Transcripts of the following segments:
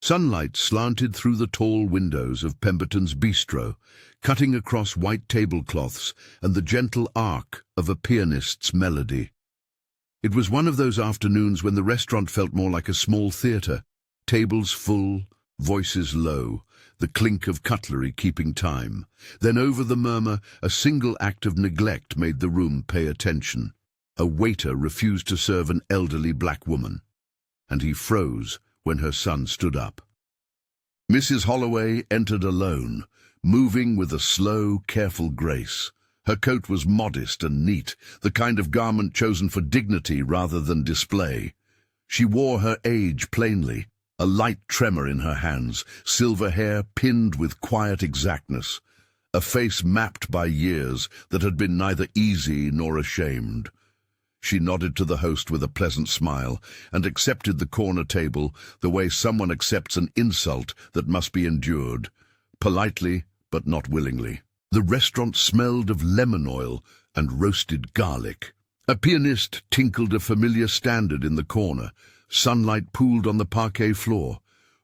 Sunlight slanted through the tall windows of Pemberton's Beastro, cutting across white tablecloths and the gentle arc of a pianist's melody. It was one of those afternoons when the restaurant felt more like a small theatre, tables full, voices low, the clink of cutlery keeping time. Then over the murmur, a single act of neglect made the room pay attention. A waiter refused to serve an elderly black woman, and he froze when her son stood up. Mrs. Holloway entered alone, moving with a slow, careful grace. Her coat was modest and neat, the kind of garment chosen for dignity rather than display. She wore her age plainly, a light tremor in her hands, silver hair pinned with quiet exactness, a face mapped by years that had been neither easy nor ashamed. She nodded to the host with a pleasant smile and accepted the corner table the way someone accepts an insult that must be endured, politely but not willingly. The restaurant smelled of lemon oil and roasted garlic. A pianist tinkled a familiar standard in the corner. Sunlight pooled on the parquet floor.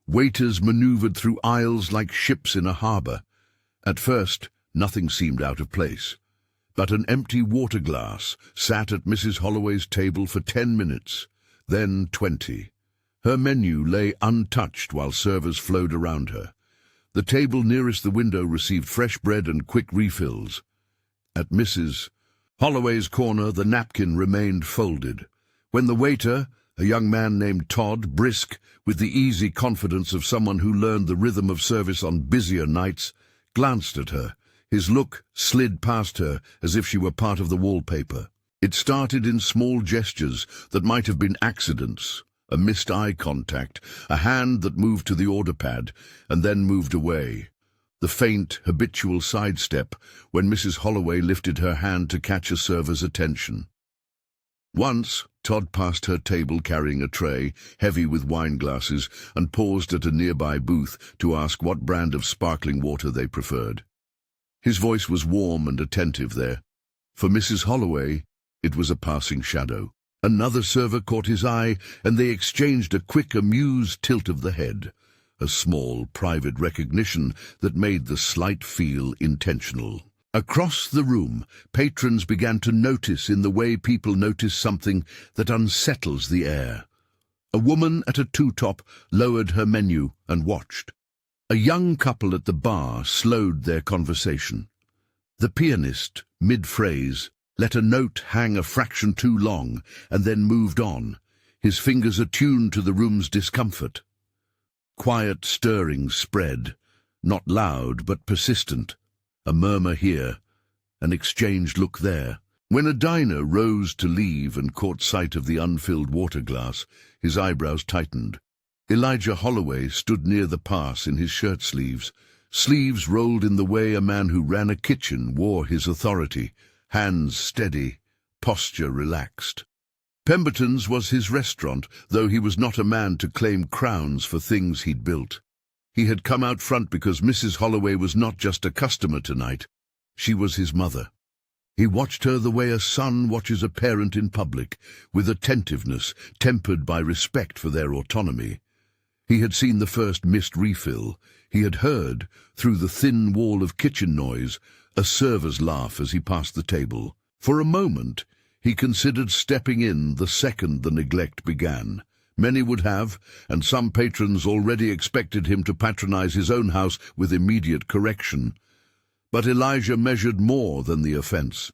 Waiters maneuvered through aisles like ships in a harbor. At first, nothing seemed out of place. But an empty water glass sat at Mrs. Holloway's table for 10 minutes, then 20. Her menu lay untouched while servers flowed around her. The table nearest the window received fresh bread and quick refills. At Mrs. Holloway's corner, the napkin remained folded. When the waiter, a young man named Todd, brisk, with the easy confidence of someone who learned the rhythm of service on busier nights, glanced at her, his look slid past her as if she were part of the wallpaper. It started in small gestures that might have been accidents, a missed eye contact, a hand that moved to the order pad and then moved away. The faint, habitual sidestep when Mrs. Holloway lifted her hand to catch a server's attention. Once, Todd passed her table carrying a tray, heavy with wine glasses, and paused at a nearby booth to ask what brand of sparkling water they preferred. His voice was warm and attentive there. For Mrs. Holloway, it was a passing shadow. Another server caught his eye, and they exchanged a quick, amused tilt of the head, a small, private recognition that made the slight feel intentional. Across the room, patrons began to notice in the way people notice something that unsettles the air. A woman at a two-top lowered her menu and watched. A young couple at the bar slowed their conversation. The pianist, mid-phrase, let a note hang a fraction too long and then moved on, his fingers attuned to the room's discomfort. Quiet stirrings spread, not loud but persistent, a murmur here, an exchanged look there. When a diner rose to leave and caught sight of the unfilled water glass, his eyebrows tightened. Elijah Holloway stood near the pass in his shirt sleeves rolled in the way a man who ran a kitchen wore his authority, hands steady, posture relaxed. Pemberton's was his restaurant, though he was not a man to claim crowns for things he'd built. He had come out front because Mrs. Holloway was not just a customer tonight, she was his mother. He watched her the way a son watches a parent in public, with attentiveness tempered by respect for their autonomy. He had seen the first missed refill. He had heard, through the thin wall of kitchen noise, a server's laugh as he passed the table. For a moment, he considered stepping in the second the neglect began. Many would have, and some patrons already expected him to patronize his own house with immediate correction. But Elijah measured more than the offense.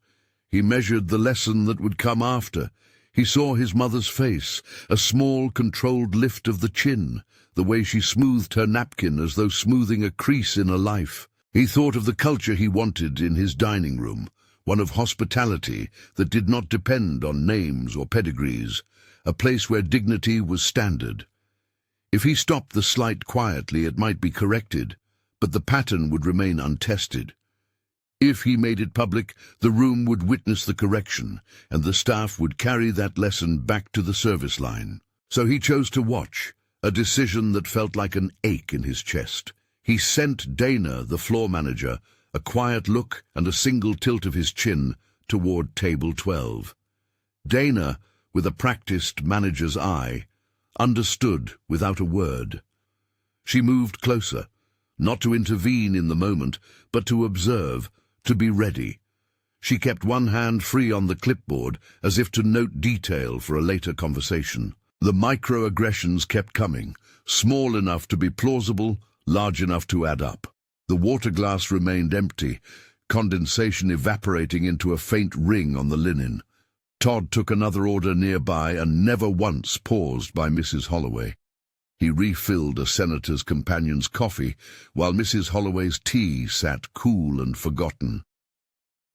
He measured the lesson that would come after. He saw his mother's face, a small, controlled lift of the chin, the way she smoothed her napkin as though smoothing a crease in a life. He thought of the culture he wanted in his dining room, one of hospitality that did not depend on names or pedigrees, a place where dignity was standard. If he stopped the slight quietly, it might be corrected, but the pattern would remain untested. If he made it public, the room would witness the correction, and the staff would carry that lesson back to the service line. So he chose to watch, a decision that felt like an ache in his chest. He sent Dana, the floor manager, a quiet look and a single tilt of his chin toward table 12. Dana, with a practiced manager's eye, understood without a word. She moved closer, not to intervene in the moment, but to observe, to be ready. She kept one hand free on the clipboard, as if to note detail for a later conversation. The microaggressions kept coming, small enough to be plausible, large enough to add up. The water glass remained empty, condensation evaporating into a faint ring on the linen. Todd took another order nearby and never once paused by Mrs. Holloway. He refilled a senator's companion's coffee, while Mrs. Holloway's tea sat cool and forgotten.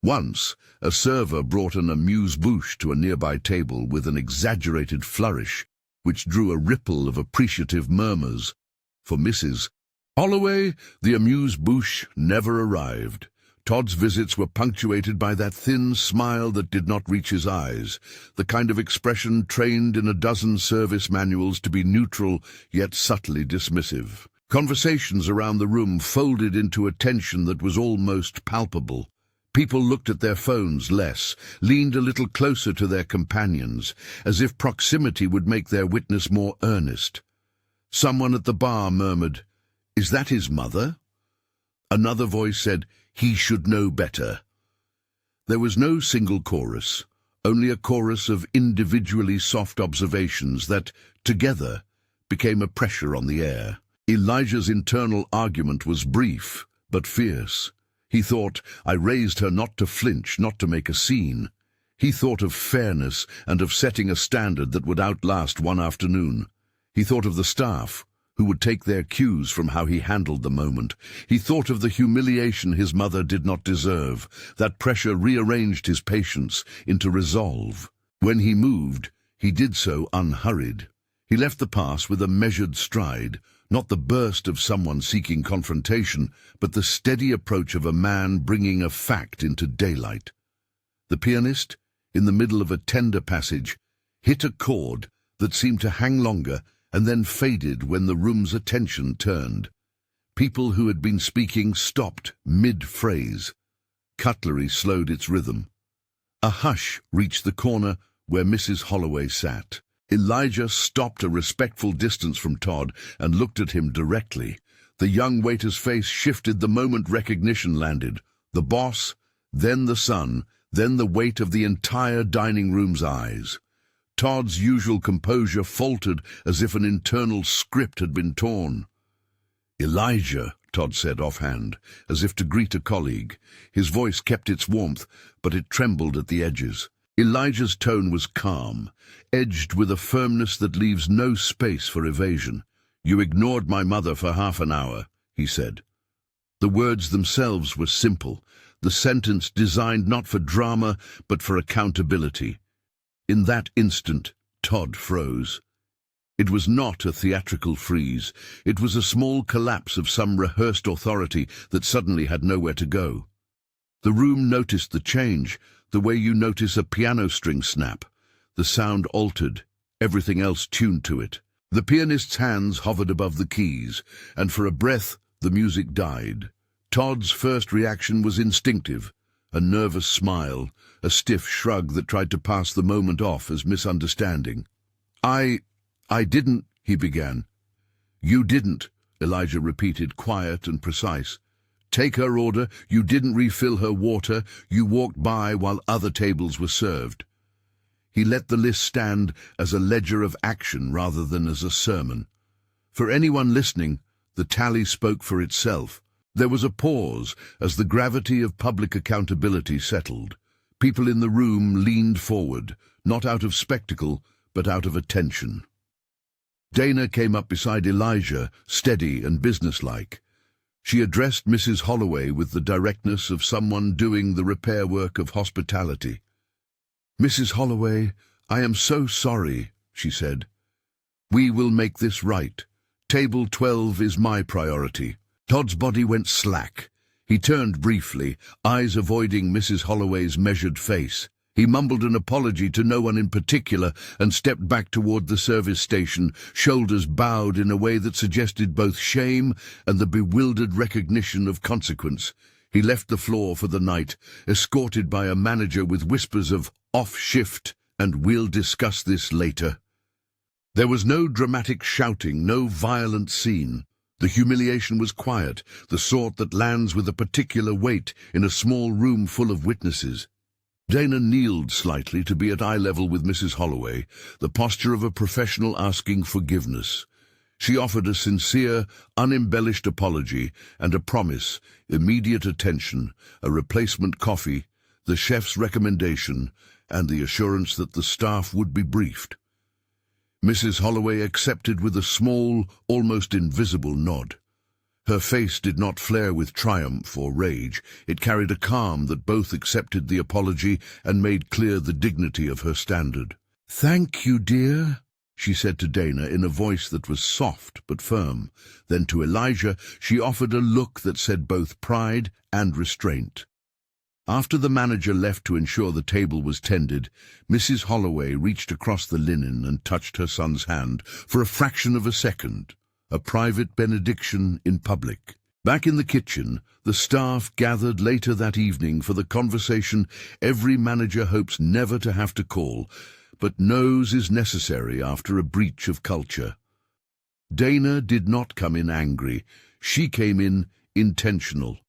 Once, a server brought an amuse-bouche to a nearby table with an exaggerated flourish, which drew a ripple of appreciative murmurs. For Mrs. Holloway, the amuse-bouche never arrived. Todd's visits were punctuated by that thin smile that did not reach his eyes, the kind of expression trained in a dozen service manuals to be neutral yet subtly dismissive. Conversations around the room folded into a tension that was almost palpable. People looked at their phones less, leaned a little closer to their companions, as if proximity would make their witness more earnest. Someone at the bar murmured, "Is that his mother?" Another voice said, "He should know better." There was no single chorus, only a chorus of individually soft observations that, together, became a pressure on the air. Elijah's internal argument was brief, but fierce. He thought, I raised her not to flinch, not to make a scene. He thought of fairness and of setting a standard that would outlast one afternoon. He thought of the staff, who would take their cues from how he handled the moment. He thought of the humiliation his mother did not deserve. That pressure rearranged his patience into resolve. When he moved, he did so unhurried. He left the pass with a measured stride, not the burst of someone seeking confrontation, but the steady approach of a man bringing a fact into daylight. The pianist, in the middle of a tender passage, hit a chord that seemed to hang longer and then faded when the room's attention turned. People who had been speaking stopped mid-phrase. Cutlery slowed its rhythm. A hush reached the corner where Mrs. Holloway sat. Elijah stopped a respectful distance from Todd and looked at him directly. The young waiter's face shifted the moment recognition landed. The boss, then the son, then the weight of the entire dining room's eyes. Todd's usual composure faltered as if an internal script had been torn. "Elijah," Todd said offhand, as if to greet a colleague. His voice kept its warmth, but it trembled at the edges. Elijah's tone was calm, edged with a firmness that leaves no space for evasion. "You ignored my mother for half an hour," he said. The words themselves were simple, the sentence designed not for drama, but for accountability. In that instant, Todd froze. It was not a theatrical freeze. It was a small collapse of some rehearsed authority that suddenly had nowhere to go. The room noticed the change, the way you notice a piano string snap. The sound altered, everything else tuned to it. The pianist's hands hovered above the keys, and for a breath the music died. Todd's first reaction was instinctive, a nervous smile, a stiff shrug that tried to pass the moment off as misunderstanding. I didn't," he began. "You didn't," Elijah repeated, quiet and precise. "Take her order, you didn't refill her water, you walked by while other tables were served." He let the list stand as a ledger of action rather than as a sermon. For anyone listening, the tally spoke for itself. There was a pause as the gravity of public accountability settled. People in the room leaned forward, not out of spectacle, but out of attention. Dana came up beside Elijah, steady and businesslike. She addressed Mrs. Holloway with the directness of someone doing the repair work of hospitality. "Mrs. Holloway, I am so sorry," she said. "We will make this right. Table 12 is my priority." Todd's body went slack. He turned briefly, eyes avoiding Mrs. Holloway's measured face. He mumbled an apology to no one in particular and stepped back toward the service station, shoulders bowed in a way that suggested both shame and the bewildered recognition of consequence. He left the floor for the night, escorted by a manager with whispers of "off shift" and "we'll discuss this later." There was no dramatic shouting, no violent scene. The humiliation was quiet, the sort that lands with a particular weight in a small room full of witnesses. Dana kneeled slightly to be at eye level with Mrs. Holloway, the posture of a professional asking forgiveness. She offered a sincere, unembellished apology and a promise, immediate attention, a replacement coffee, the chef's recommendation, and the assurance that the staff would be briefed. Mrs. Holloway accepted with a small, almost invisible nod. Her face did not flare with triumph or rage. It carried a calm that both accepted the apology and made clear the dignity of her standard. "Thank you, dear," she said to Dana in a voice that was soft but firm. Then to Elijah she offered a look that said both pride and restraint. After the manager left to ensure the table was tended, Mrs. Holloway reached across the linen and touched her son's hand for a fraction of a second, a private benediction in public. Back in the kitchen, the staff gathered later that evening for the conversation every manager hopes never to have to call, but knows is necessary after a breach of culture. Dana did not come in angry. She came in intentional.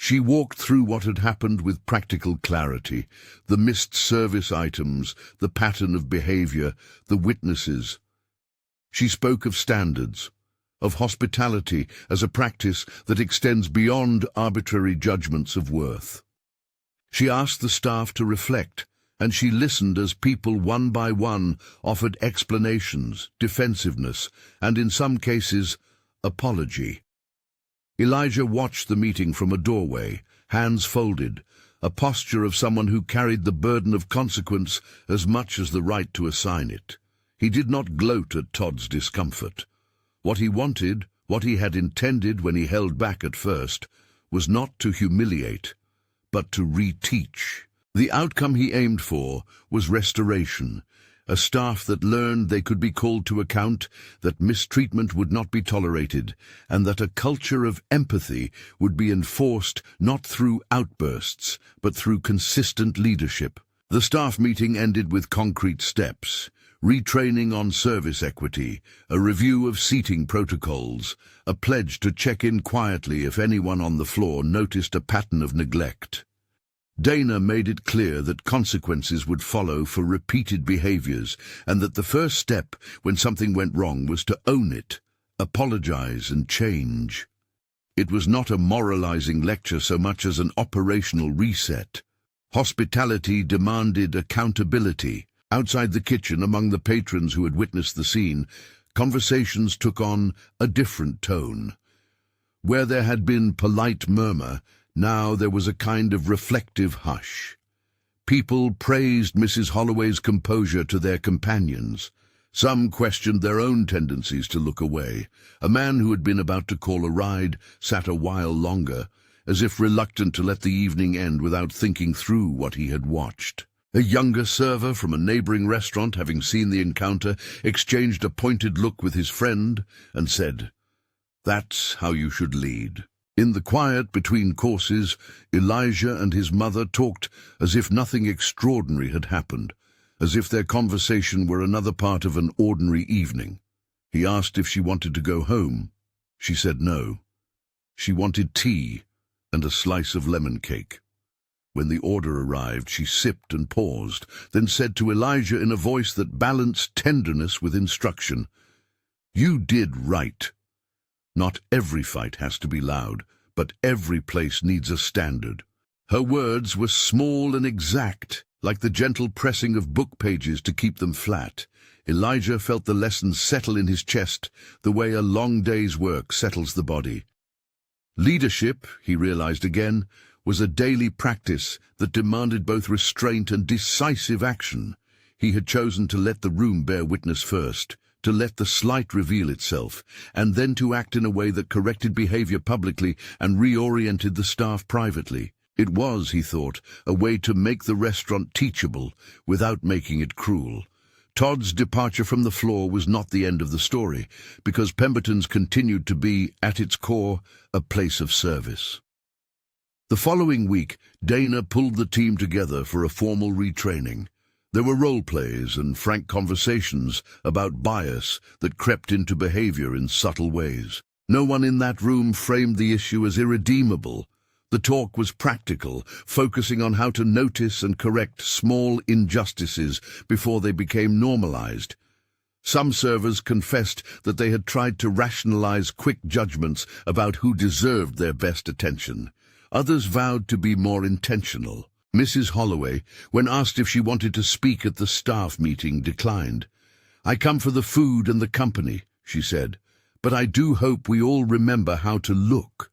She walked through what had happened with practical clarity, the missed service items, the pattern of behavior, the witnesses. She spoke of standards, of hospitality as a practice that extends beyond arbitrary judgments of worth. She asked the staff to reflect, and she listened as people one by one offered explanations, defensiveness, and in some cases, apology. Elijah watched the meeting from a doorway, hands folded, a posture of someone who carried the burden of consequence as much as the right to assign it. He did not gloat at Todd's discomfort. What he wanted, what he had intended when he held back at first, was not to humiliate, but to reteach. The outcome he aimed for was restoration, a staff that learned they could be called to account, that mistreatment would not be tolerated, and that a culture of empathy would be enforced not through outbursts, but through consistent leadership. The staff meeting ended with concrete steps: retraining on service equity, a review of seating protocols, a pledge to check in quietly if anyone on the floor noticed a pattern of neglect. Dana made it clear that consequences would follow for repeated behaviors, and that the first step when something went wrong was to own it, apologize and change. It was not a moralizing lecture so much as an operational reset. Hospitality demanded accountability. Outside the kitchen, among the patrons who had witnessed the scene, conversations took on a different tone. Where there had been polite murmur, now there was a kind of reflective hush. People praised Mrs. Holloway's composure to their companions. Some questioned their own tendencies to look away. A man who had been about to call a ride sat a while longer, as if reluctant to let the evening end without thinking through what he had watched. A younger server from a neighboring restaurant, having seen the encounter, exchanged a pointed look with his friend and said, "That's how you should lead." In the quiet between courses, Elijah and his mother talked as if nothing extraordinary had happened, as if their conversation were another part of an ordinary evening. He asked if she wanted to go home. She said no. She wanted tea and a slice of lemon cake. When the order arrived, she sipped and paused, then said to Elijah in a voice that balanced tenderness with instruction, "You did right. Not every fight has to be loud, but every place needs a standard." Her words were small and exact, like the gentle pressing of book pages to keep them flat. Elijah felt the lesson settle in his chest, the way a long day's work settles the body. Leadership, he realized again, was a daily practice that demanded both restraint and decisive action. He had chosen to let the room bear witness first, to let the slight reveal itself, and then to act in a way that corrected behavior publicly and reoriented the staff privately. It was, he thought, a way to make the restaurant teachable without making it cruel. Todd's departure from the floor was not the end of the story, because Pemberton's continued to be, at its core, a place of service. The following week, Dana pulled the team together for a formal retraining. There were role plays and frank conversations about bias that crept into behavior in subtle ways. No one in that room framed the issue as irredeemable. The talk was practical, focusing on how to notice and correct small injustices before they became normalized. Some servers confessed that they had tried to rationalize quick judgments about who deserved their best attention. Others vowed to be more intentional. Mrs. Holloway, when asked if she wanted to speak at the staff meeting, declined. "I come for the food and the company," she said, "but I do hope we all remember how to look."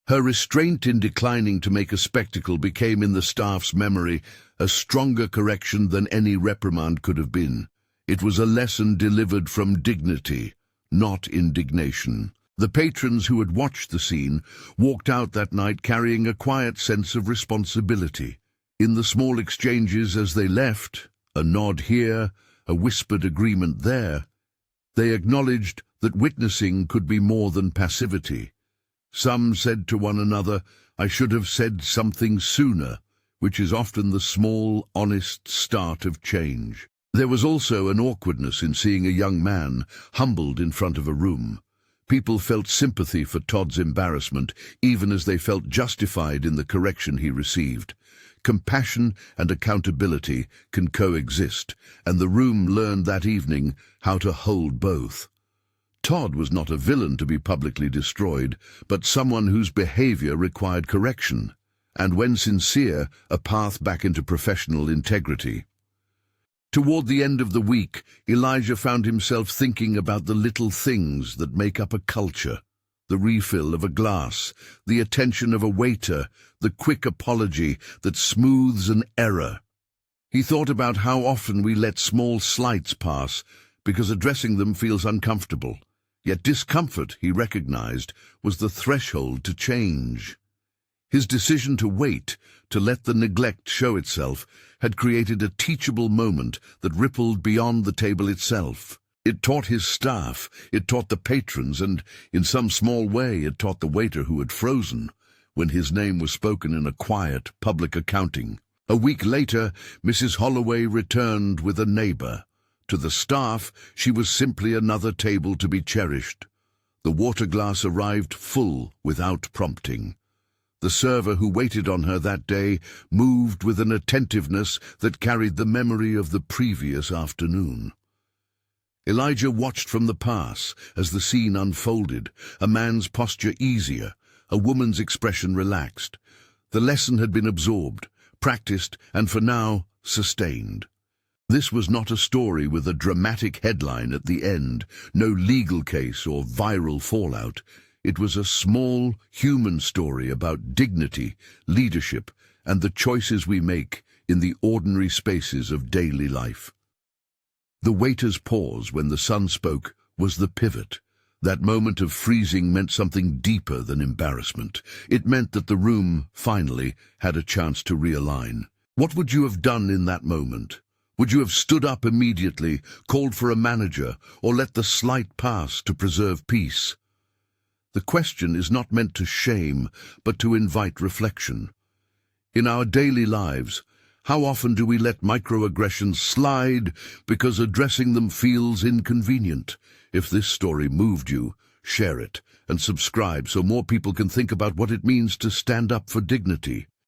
Her restraint in declining to make a spectacle became in the staff's memory a stronger correction than any reprimand could have been. It was a lesson delivered from dignity, not indignation. The patrons who had watched the scene walked out that night carrying a quiet sense of responsibility. In the small exchanges as they left, a nod here, a whispered agreement there, they acknowledged that witnessing could be more than passivity. Some said to one another, "I should have said something sooner," which is often the small, honest start of change. There was also an awkwardness in seeing a young man humbled in front of a room. People felt sympathy for Todd's embarrassment, even as they felt justified in the correction he received. Compassion and accountability can coexist, and the room learned that evening how to hold both. Todd was not a villain to be publicly destroyed, but someone whose behavior required correction, and when sincere, a path back into professional integrity. Toward the end of the week, Elijah found himself thinking about the little things that make up a culture. The refill of a glass, the attention of a waiter, the quick apology that smooths an error. He thought about how often we let small slights pass because addressing them feels uncomfortable. Yet discomfort, he recognized, was the threshold to change. His decision to wait, to let the neglect show itself, had created a teachable moment that rippled beyond the table itself. It taught his staff, it taught the patrons, and, in some small way, it taught the waiter who had frozen when his name was spoken in a quiet, public accounting. A week later, Mrs. Holloway returned with a neighbor. To the staff, she was simply another table to be cherished. The water glass arrived full without prompting. The server who waited on her that day moved with an attentiveness that carried the memory of the previous afternoon. Elijah watched from the pass as the scene unfolded, a man's posture easier, a woman's expression relaxed. The lesson had been absorbed, practiced, and for now, sustained. This was not a story with a dramatic headline at the end, no legal case or viral fallout. It was a small, human story about dignity, leadership, and the choices we make in the ordinary spaces of daily life. The waiter's pause when the son spoke was the pivot. That moment of freezing meant something deeper than embarrassment. It meant that the room, finally, had a chance to realign. What would you have done in that moment? Would you have stood up immediately, called for a manager, or let the slight pass to preserve peace? The question is not meant to shame, but to invite reflection. In our daily lives, how often do we let microaggressions slide because addressing them feels inconvenient? If this story moved you, share it and subscribe so more people can think about what it means to stand up for dignity.